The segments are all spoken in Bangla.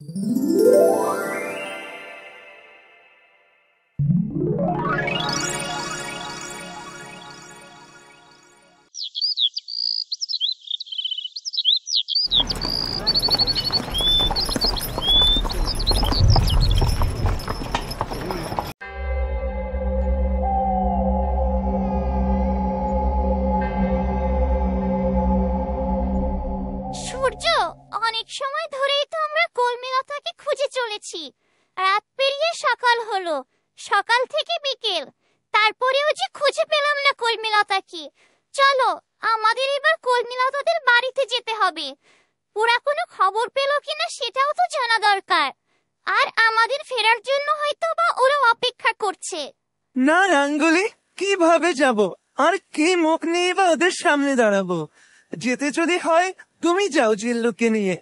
সূর্য, অনেক সময় ধরেই তো আমরা কলমিলতাকে খুঁজে চলেছি। রাত পেরিয়ে সকাল হলো, সকাল থেকে বিকেল, তারপরেও যে খুঁজে পেলাম না কলমিলতাকে। চলো, আমাদের এবার কলমিলতাদের বাড়িতে যেতে হবে। ওরা কোনো খবর পেল কিনা সেটাও তো জানা দরকার। আর আমাদের ফেরার জন্য হয়তো বা ওরা অপেক্ষা করছে। না রাঙ্গুলি, কিভাবে যাব? আর কি মুখ নিয়ে বা ওদের সামনে দাঁড়াবো? যেতে যদি হয় তুমি যাও জিল্লুকে নিয়ে,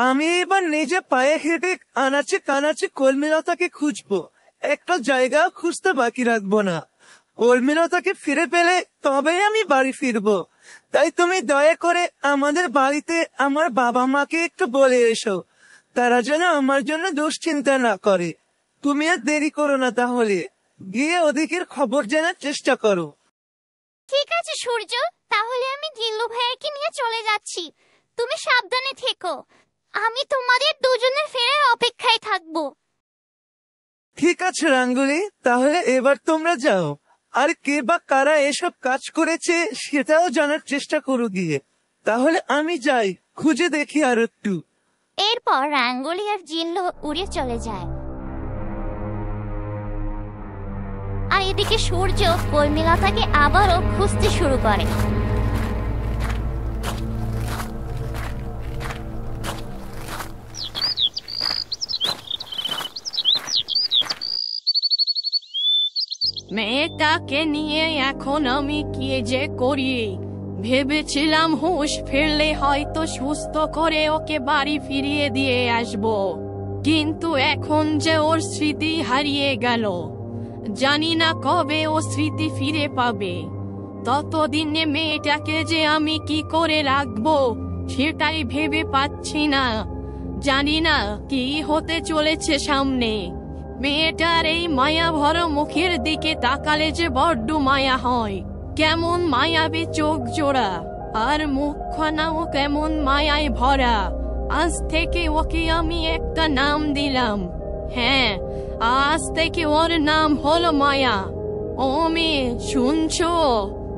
আমি এবার নিজে পায়ে হেঁটে আনাচে কানাচে কলমিলতাকে খুঁজবো। একটা জায়গা খুঁজতে বাকি রাখবো না। কলমিলতাকে ফিরে পেলে তবেই আমি বাড়ি ফিরবো। তাই তুমি দয়া করে আমাদের বাড়িতে আমার বাবা মাকে একটু বলে এসো, তারা যেন আমার জন্য দুশ্চিন্তা না করে। তুমি আর দেরি করো না, তাহলে গিয়ে ওদিকের খবর জানার চেষ্টা করো। ঠিক আছে সূর্য, তাহলে আমি দিল্লু ভাইয়াকে নিয়ে চলে যাচ্ছি। তুমি সাবধানে থেকো। আমি তোমাদের দুজনের ফেরার অপেক্ষায় থাকবো। ঠিক আছে রাঙ্গুলি, তাহলে এবার তোমরা যাও। আর কে বা কারা এসব কাজ করেছে সেটাও জানার চেষ্টা করো গিয়ে। তাহলে আমি যাই, খুঁজে দেখি আর একটু। এরপর রাঙ্গুলি আর জিল্লু উড়ে চলে যায়। আর এদিকে সূর্য কলমিলতাকে আবারও খুঁজতে শুরু করে। মেয়েটাকে নিয়ে এখন আমি কি যে করি? ভেবেছিলাম হুঁশ ফিরলে হয়তো সুস্থ করে ওকে বাড়ি ফিরিয়ে দিয়ে আসবো, কিন্তু এখন যে ওর স্মৃতি হারিয়ে গেল, জানি না কবে ও স্মৃতি ফিরে পাবে। ততদিনে মেয়েটাকে যে আমি কি করে রাখবো সেটাই ভেবে পাচ্ছি না। জানি না কি হতে চলেছে সামনে। মেয়েটার এই মায়া ভরা মুখের দিকে তাকালে যে বড্ড মায়া হয়। কেমন মায়াবী চোখ জোড়া, আর মুখখানাও কেমন মায়ায় ভরা। আজ থেকে ওকে আমি একটা নাম দিলাম। হ্যাঁ, আজ থেকে ওর নাম হলো মায়া। ও মেয়ে, শুনছো?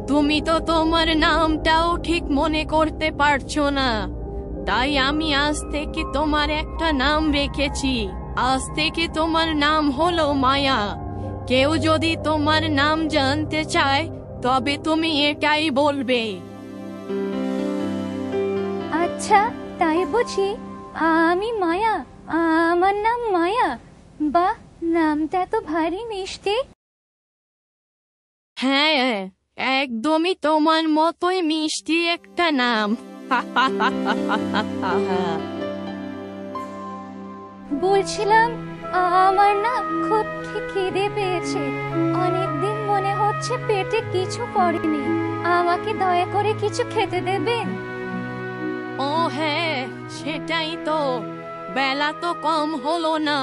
তুমি তো তোমার নামটাও ঠিক মনে করতে পারছো না, তাই আমি আজ থেকে তোমার একটা নাম রেখেছি। আজ থেকে তোমার নাম হলো মায়া। কেউ যদি তোমার নাম জানতে চায় তবে তুমি এটাই বলবে। আচ্ছা, তাই বুঝি? আমি মায়া, আমার নাম মায়া। বাহ, নামটা তো ভারী মিষ্টি। হ্যাঁ, একদমই তোমার মতোই মিষ্টি একটা নাম। বলছিলাম, আমার না খুব খিদে পেয়েছে। অনেকদিন মনে হচ্ছে পেটে কিছু পড়েনি। আমাকে দয়া করে কিছু খেতে দেবেন? ও হ্যাঁ, সেটাই তো। বেলা তো কম হলো না,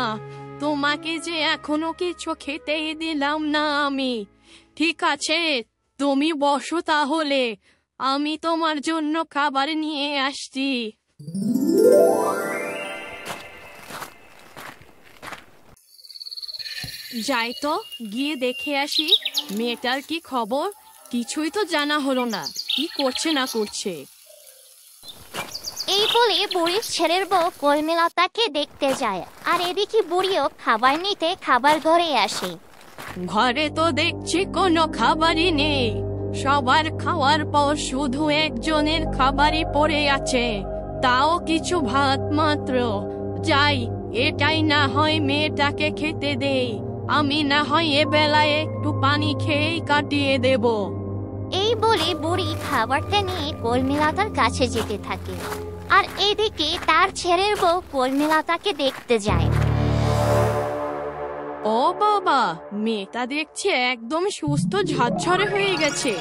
তোমাকে যে এখনো কিছু খেতেই দিলাম না আমি। ঠিক আছে, তুমি বসো তাহলে, আমি তোমার জন্য খাবার নিয়ে আসছি। যাই তো, গিয়ে দেখে আসি মেয়েটার কি খবর। কিছুই তো জানা হলো না, কি করছে না করছে। এই বলে বুড়ির ছেলের বউ কলমিলতাকে দেখতে যায়। আর এদিকে বুড়িও খাবার নিতে খাবার ঘরে আসে। ঘরে তো দেখছি কোনো খাবারই নেই। সবার খাওয়ার পর শুধু একজনের খাবারই পড়ে আছে, তাও কিছু ভাত মাত্র। যাই, এটাই না হয় মেয়েটাকে খেতে দেই। আমি না হয় এ বেলায় একটু পানি খেয়েই কাটিয়ে দেব। এই বলে বুড়ি খাবারটা নিয়ে কলমিলতার কাছে যেতে থাকে। আর এদিকে তার ছেলের বউ কলমিলতাকে দেখতে যায়। ও বাবা, মেয়েটা দেখছে একদম সুস্থ ঝরঝরে হয়ে গেছে।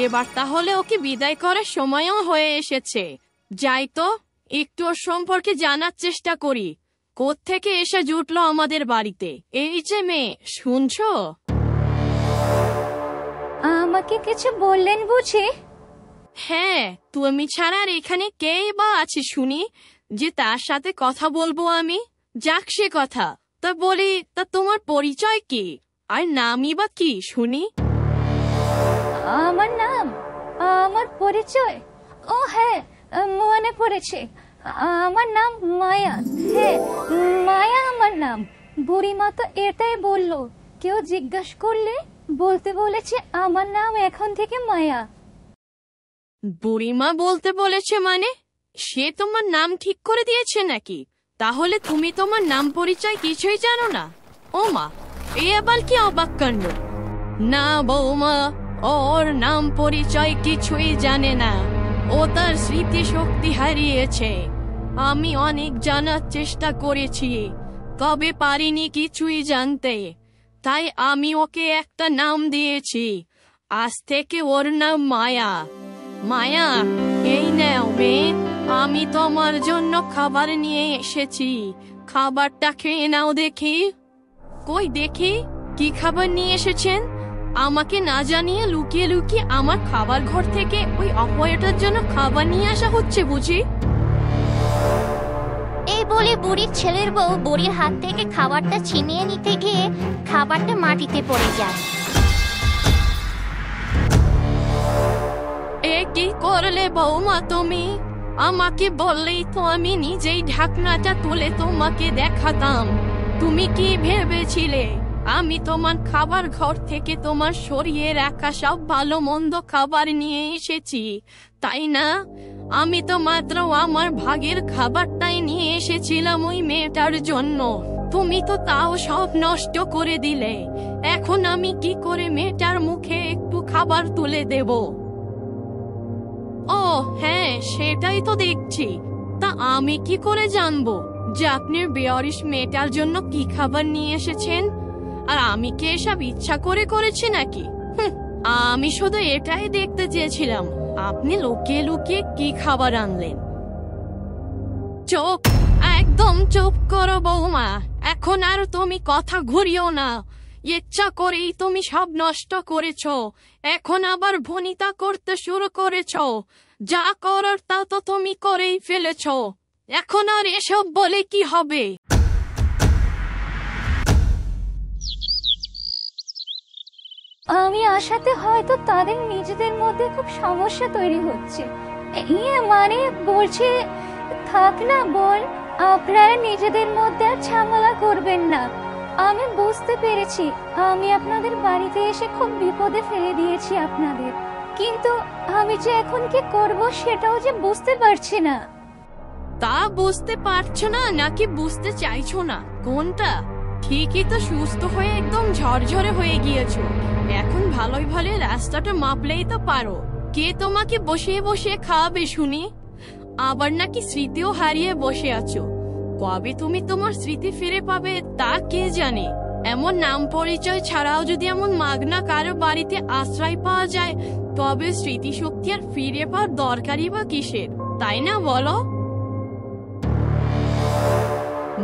এবার তাহলে ওকে বিদায় করার সময়ও হয়ে এসেছে। যাই তো, একটু ওর সম্পর্কে জানার চেষ্টা করি। কোত্থেকে এসে জুটলো আমাদের বাড়িতে? এই যে মেয়ে, শুনছো? আমাকে কিছু বললেন বুঝি? হ্যাঁ, তুমি ছাড়া আর এখানে কেই বা আছে শুনি যে তার সাথে কথা বলবো আমি? যাক সে কথা, তা বলি, তা তোমার পরিচয় কি আর নামই বা কি শুনি? আমার নাম, আমার পরিচয়, ও হ্যাঁ, মনে পড়েছে। আমার নাম মায়া। হ্যাঁ, মায়া আমার নাম। বুড়িমা তো এটাই বললো। কেউ জিজ্ঞাসা করলে বলতে বলেছে আমার নাম এখন থেকে মায়া। বুড়িমা বলতে বলেছে মানে? সে তোমার নাম ঠিক করে দিয়েছে নাকি? তাহলে তুমি তোমার নাম পরিচয় কিছুই জানো না? ও মা, এ আবার কি অবাক কাণ্ড! না বৌমা, ওর নাম পরিচয় কিছুই জানে না। ও তার স্মৃতিশক্তি হারিয়েছে। আমি অনেক জানার চেষ্টা করেছি, তবে পারিনি কিছুই জানতে। তাই আমি ওকে একটা নাম দিয়েছি। আজ থেকে ওর নাম মায়া। মায়া, এই নাও মেয়ে, আমি তোমার জন্য খাবার নিয়ে এসেছি। খাবারটা খেয়ে নাও দেখি। কই দেখি, কি খাবার নিয়ে এসেছেন? আমাকে না জানিয়ে লুকিয়ে লুকিয়ে আমার খাবার ঘর থেকে ওই অপয়াটার জন্য খাবার নিয়ে আসা হচ্ছে বুঝি? এই বলে বুড়ির ছেলের বউ বুড়ির হাত থেকে খাবারটা ছিনিয়ে নিতে গিয়ে খাবারটা মাটিতে পড়ে যায়। এ কি করলে বৌমা তুমি? আমাকে বললেই তো আমি নিজেই ঢাকনাটা তুলে তোমাকে দেখাতাম। তুমি কি ভেবেছিলে আমি তোমার খাবার ঘর থেকে তোমার সরিয়ে রাখা সব ভালো মন্দ খাবার নিয়ে এসেছি, তাই না? আমি তো মাত্র আমার ভাগের খাবারটাই নিয়ে এসেছিলাম ওই মেয়েটার জন্য। তুমি তো তাও সব নষ্ট করে দিলে। এখন আমি কি করে মেয়েটার মুখে একটু খাবার তুলে দেব? ও হ্যাঁ, সেটাই তো দেখছি। তা আমি কি করে জানবো যে আপনি বেয়ারিশ মেয়েটার জন্য কি খাবার নিয়ে এসেছেন? আর আমি কি এসব ইচ্ছা করে করেছি নাকি? আমি শুধু এটাই দেখতে চেয়েছিলাম আপনি লুকিয়ে লুকিয়ে কি খাবার আনলেন। চুপ, একদম চুপ করো বৌমা। এখন আর তুমি কথা ঘুরিও না। ইচ্ছা করেই তুমি সব নষ্ট করেছো। এখন আবার ভনিতা করতে শুরু করেছো। যা করার তা তো তুমি করেই ফেলেছো। এখন আর এসব বলে কি হবে? আমি আসাতে হয়তো তাদের নিজেদের মধ্যে খুব সমস্যা তৈরি হচ্ছে। ইয়ে মানে বলছে, থাক না বোন, আপনারা নিজেদের মধ্যে আর ঝামেলা করবেন না। আমি বুঝতে পেরেছি আমি আপনাদের বাড়িতে এসে খুব বিপদে ফেলে দিয়েছি আপনাদের, কিন্তু আমি যে এখন কি করব সেটাও যে বুঝতে পারছি না। তা বুঝতে পারছো না নাকি বুঝতে চাইছো না? কোনটা? ঠিকই তো, সুস্থ হয়ে একদম ঝরঝরে হয়ে গিয়েছো। এখন ভালোই ভালো রাস্তাটা মাপলেই তো পারো। কে তোমাকে বসিয়ে বসিয়ে খাওয়াবে শুনি? আবার নাকি স্মৃতিও হারিয়ে বসে আছো। কবে তুমি তোমার স্মৃতি ফিরে পাবে তা কে জানে? এমন নাম পরিচয় ছাড়াও যদি এমন মাগনা কারো বাড়িতে আশ্রয় পাওয়া যায়, তবে স্মৃতিশক্তি আর ফিরে পাওয়ার দরকারই বা কিসের, তাই না বলো?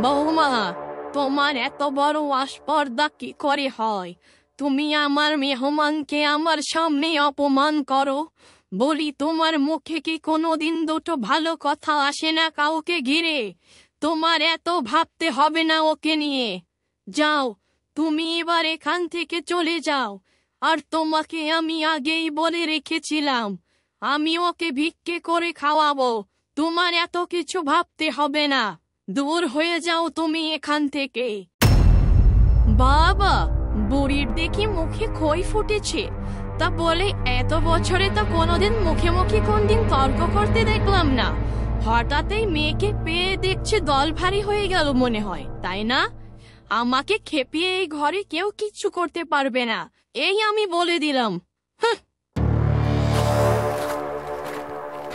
বৌমা, তোমার এত বড় আস্পর্ধা কি করে হয়? তুমি আমার মেহমানকে আমার সামনে অপমান করো। বলি, তোমার মুখে কি কোনোদিন দুটো ভালো কথা আসে না কাউকে ঘিরে? তোমার এত ভাবতে হবে না ওকে নিয়ে। যাও, তুমি এবার এখান থেকে চলে যাও। আর তোমাকে আমি আগেই বলে রেখেছিলাম আমি ওকে ভিক্ষে করে খাওয়াবো। তোমার এত কিছু ভাবতে হবে না। দূর হয়ে যাও তুমি এখান থেকে। বাবা, বুড়ির দেখি মুখে খই ফুটেছে। তা বলে এত বছরে তো কোনোদিন মুখে মুখে কোনদিন তর্ক করতে দেখলাম না। হঠাৎই মেয়েকে পেয়ে দেখছে দল ভারী হয়ে গেল মনে হয়, তাই না? আমাকে খেপিয়ে এই ঘরে কেউ কিচ্ছু করতে পারবে না, এই আমি বলে দিলাম।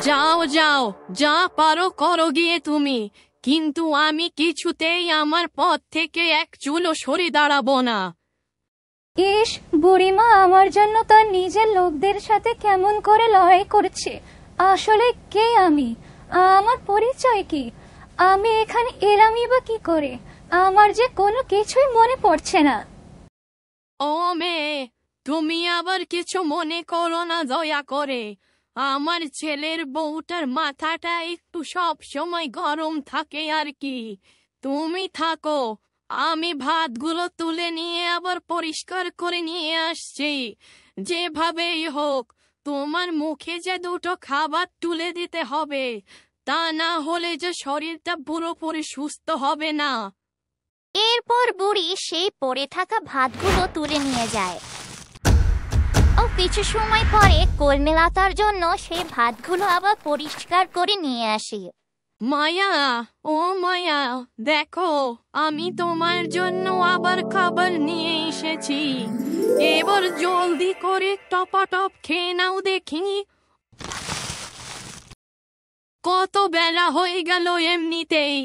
যাও যাও, যা পারো করো গিয়ে তুমি, কিন্তু আমি কিছুতেই আমার পথ থেকে এক চুলও সরে দাঁড়াবো না। ইস, বুড়িমা আমার জন্য তার নিজের লোকদের সাথে কেমন করে লড়াই করছে। আসলে কে আমি? আমার পরিচয় কি? আমি এখানে এলামই বা কি করে? আমার যে কোনো কিছুই মনে পড়ছে না। ও মেয়ে, তুমি আবার কিছু মনে করো না দয়া করে। আমার ছেলের বউটার মাথাটা একটু সব সময় গরম থাকে আর কি। তুমি থাকো, আমি ভাতগুলো তুলে নিয়ে আবার পরিষ্কার করে নিয়ে আসছি। যেভাবেই হোক তোমার মুখে যে দুটো খাবার তুলে দিতে হবে, তা না হলে যে শরীরটা পুরোপুরি সুস্থ হবে না। এরপর বুড়ি সেই পড়ে থাকা ভাতগুলো তুলে নিয়ে যায় ও কিছু সময় পরে কলমেলতার জন্য সেই ভাতগুলো আবার পরিষ্কার করে নিয়ে আসে। মায়া, ও মায়া, দেখো আমি তোমার জন্য আবার খাবার নিয়ে এসেছি। এবার জলদি করে টপাটপ খেয়ে নাও দেখি। কত বেলা হয়ে গেল এমনিতেই।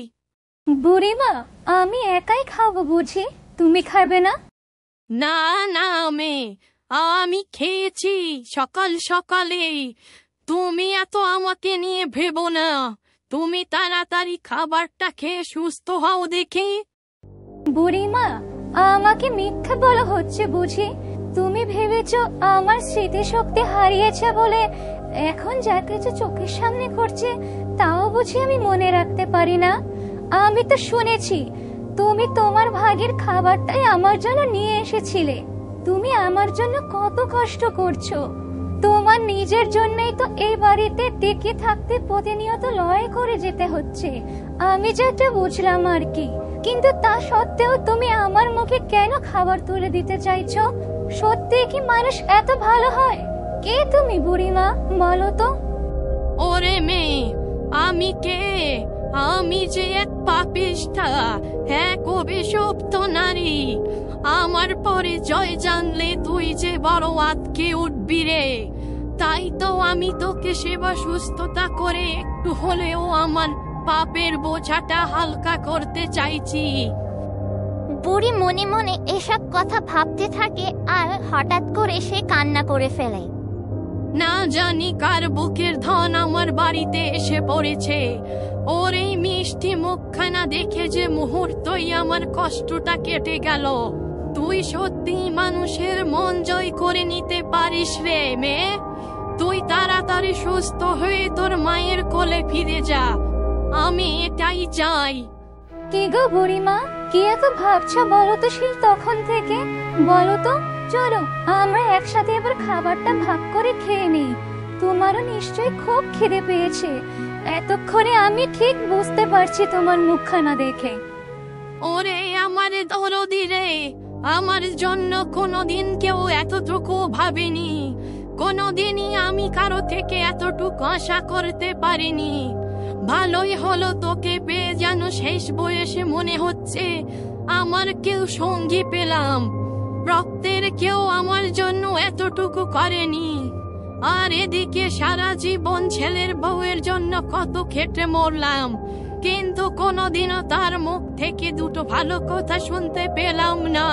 বুড়িমা, আমি একাই খাবো বুঝি, তুমি খাবে না? না না মেয়ে, আমি খেয়েছি সকাল সকালেই। তুমি এত আমাকে নিয়ে ভেবো না। তুমি তাড়াতাড়ি খাবারটা খেয়ে সুস্থ হও দেখি। বুড়িমা, আমাকে মিথ্যে বলা হচ্ছে বুঝি? তুমি ভেবেছো আমার স্মৃতিশক্তি হারিয়েছে বলে এখন যা কিছু চোখের সামনে ঘটছে তাও বুঝি আমি মনে রাখতে পারি না? আমি তো শুনেছি তুমি তোমার ভাগের খাবারটাই আমার জন্য নিয়ে এসেছিলে। তুমি আমার জন্য কত কষ্ট করছো। তোমার নিজের জন্যই তো এই বাড়িতে টিকে থাকতে প্রতিনিয়ত লড়াই করে যেতে হচ্ছে। আমি যেটা বুঝলাম আর কি, কিন্তু তা সত্ত্বেও তুমি আমার মুখে কেন খাবার তুলে দিতে চাইছো? সত্যি কি মানুষ এত ভালো হয়? কে তুমি বুড়িমা, বলো তো? ওরে মেয়ে, আমি কে? আমি যে এক পাপিষ্ঠা, এক অভিশপ্ত নারী। আমার পরিচয় জানলে তুই যে বড় আতকে উঠবি রে। তাই তো আমি তোকে সেবা সুস্থতা করে একটু হলেও আমার পাপের বোঝাটা হালকা করতে চাইছি। বুড়ি মনে মনে এসব কথা ভাবতে থাকে আর হঠাৎ করে সে কান্না করে ফেলে। না জানি কার বুকের ধন আমার বাড়িতে এসে পড়েছে। ওর এই মিষ্টি মুখখানা দেখে যে মুহূর্তই আমার কষ্টটা কেটে গেল। তুই সত্যি মানুষের মন জয় করে নিতে পারিস রে মেয়ে। তুই তাড়াতাড়ি সুস্থ হয়ে তোর মায়ের কোলে ফিরে যা, আমি এটাই চাই। কি গো বুড়িমা, কি এত ভাবছো বলো তো সেই তখন থেকে? বলো তো, চলো আমরা একসাথে এবার খাবারটা ভাগ করে খেয়ে নিই। তোমারও নিশ্চয়ই খুব খিদে পেয়েছে। এতক্ষণে আমি ঠিক বুঝতে পারছি তোমার মুখখানা দেখে। ওরে আমার দরদি রে, আমার জন্য কোনোদিন কেউ এতটুকু ভাবেনি। কোনোদিনই আমি কারো থেকে এতটুকু আশা করতে পারিনি। ভালোই হলো তোকে পেয়ে, যেন শেষ বয়সে মনে হচ্ছে আমার কেউ সঙ্গী পেলাম। রক্তের কেউ আমার জন্য এতটুকু করেনি। আর এদিকে সারা জীবন ছেলের বউয়ের জন্য কত খেটে মরলাম, কিন্তু কোনোদিনও তার মুখ থেকে দুটো ভালো কথা শুনতে পেলাম না।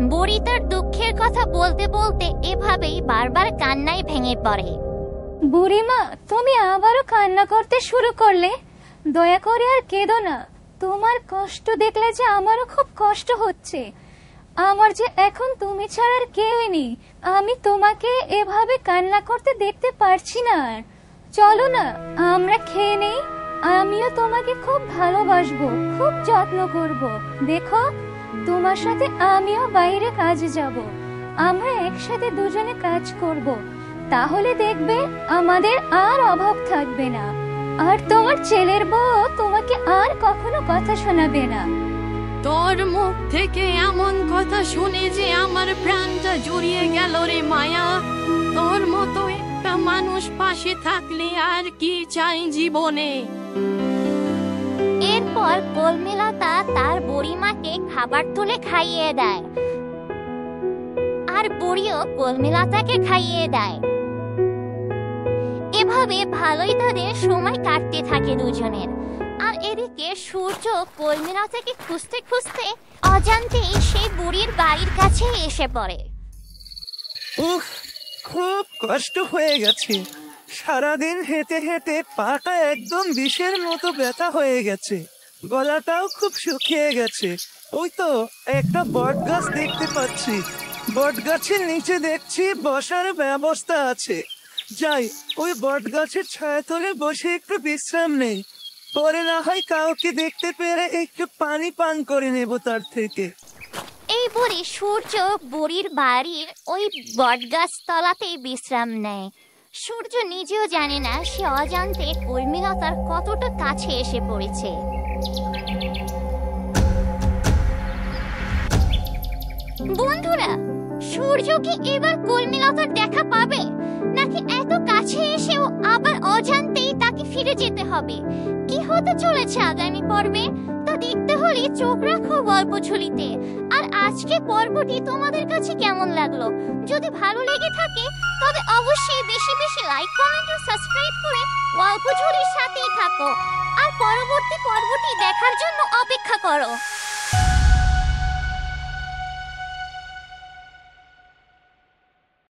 বুড়ি তার দুঃখের কথা বলতে বলতে এভাবেই বারবার কান্নায় ভেঙে পড়ে। বুড়িমা, তুমি আবারও কান্না করতে শুরু করলে। দয়া করে আর কেঁদো না। তোমার কষ্ট দেখলে যে আমারও খুব কষ্ট হচ্ছে। আমার যে এখন তুমি ছাড়া আর কেউই নেই। আমি তোমাকে এভাবে কান্না করতে দেখতে পারছি না আর। চলো না আমরা খেয়ে নেই। আমিও তোমাকে খুব ভালোবাসবো, খুব যত্ন করব। দেখো, তোমার সাথে আমিও বাইরে কাজে যাব। আমরা একসাথে দুজনে কাজ করব। তাহলে দেখবে আমাদের আর অভাব থাকবে না। আর তোমার ছেলের বউ তোমাকে আর কখনো কথা শোনাবে না। তোর মুখ থেকে এমন কথা শুনে যে আমার প্রাণটা জুড়িয়ে গেল রে মায়া। তোর মতো একটা মানুষ পাশে থাকলে আর কি চাই জীবনে। এরপর কলমেলতা তার বুড়িমাকে খাবার তুলে খাইয়ে দেয় আর বুড়িও কলমেলতাকে খাইয়ে দেয়। এভাবে ভালোই তাদের সময় কাটতে থাকে দুজনের। আর এদিকে সূর্য কলমেলতাকে খুঁজতে খুঁজতে অজান্তেই সেই বুড়ির বাড়ির কাছে এসে পড়ে। উফ, খুব কষ্ট হয়ে গেছে। সারাদিন হেঁটে হেঁটে পাটা একদম বিষের মতো ব্যথা হয়ে গেছে, গলাটাও খুব শুকিয়ে গেছে। ওই তো একটা বট গাছ দেখতে পাচ্ছি, বট গাছের নিচে দেখছি বসার ব্যবস্থা আছে। যাই, ওই বট গাছের ছায়াতলে বসে একটু বিশ্রাম নেই, পরে না হয় কাউকে দেখতে পেরে একটু পানি পান করে নেব তার থেকে। এই বলে সূর্য বুড়ির বাড়ির ওই বটগাছ তলাতেই বিশ্রাম নেয়। সূর্য নিজেও জানে না সে অজান্তে উর্মিলতার কতটা কাছে এসে পড়েছে। বন্ধুরা, সূর্য কি এবার কলমিলতার দেখা পাবে, নাকি এত কাছে এসেও আবার অজান্তেই তাকে ফিরে যেতে হবে? কি হতে চলেছে আগামী পর্বে তা দেখতে হলে চোখ রাখো গল্পঝুলিতে। আর আজকে পর্বটি তোমাদের কাছে কেমন লাগলো? যদি ভালো লেগে থাকে তবে অবশ্যই বেশি বেশি লাইক, কমেন্ট ও সাবস্ক্রাইব করে গল্পঝুলির সাথেই থাকো। আর পরবর্তী পর্বটি দেখার জন্য অপেক্ষা করো।